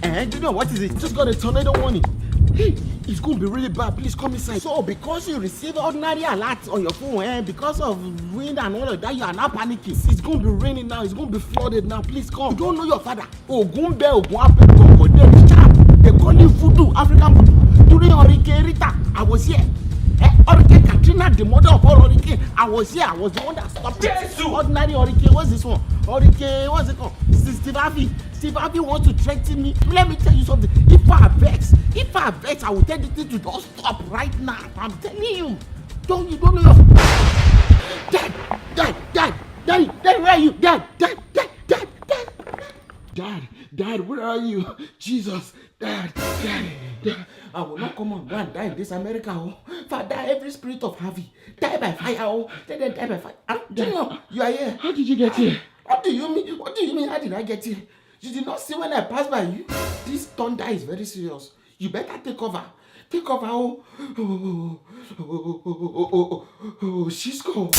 And you know what is it? Just got a tornado warning. Hey, it's going to be really bad. Please come inside. So, because you receive ordinary alerts on your phone, because of wind and all of that, you are now panicking. It's going to be raining now. It's going to be flooded now. Please come. You don't know your father. Ogumbe, Ogunwape, Gongo, Sharp. They call you voodoo, African voodoo. During Hurricane Rita, I was here. Hurricane Katrina, the mother of all hurricane. I was here. I was the one that stopped it. Ordinary hurricane. What's this one? Hurricane. What's it called? Steve Harvey. Steve Harvey wants to threaten me. Let me tell you something. If I vex, I will tell the thing to just stop right now. I'm telling you. You don't know your... Dad, where are you? Dad, where are you? Jesus, Dad. I will not come and go and die in this America. Oh. Father, every spirit of Harvey, die by fire. Oh. Let them die by fire. Junior, you are here. How did you get here? What do you mean? How did I get here? You did not see when I passed by you? This thunder is very serious. You better take cover. Take cover. Oh, she's gone.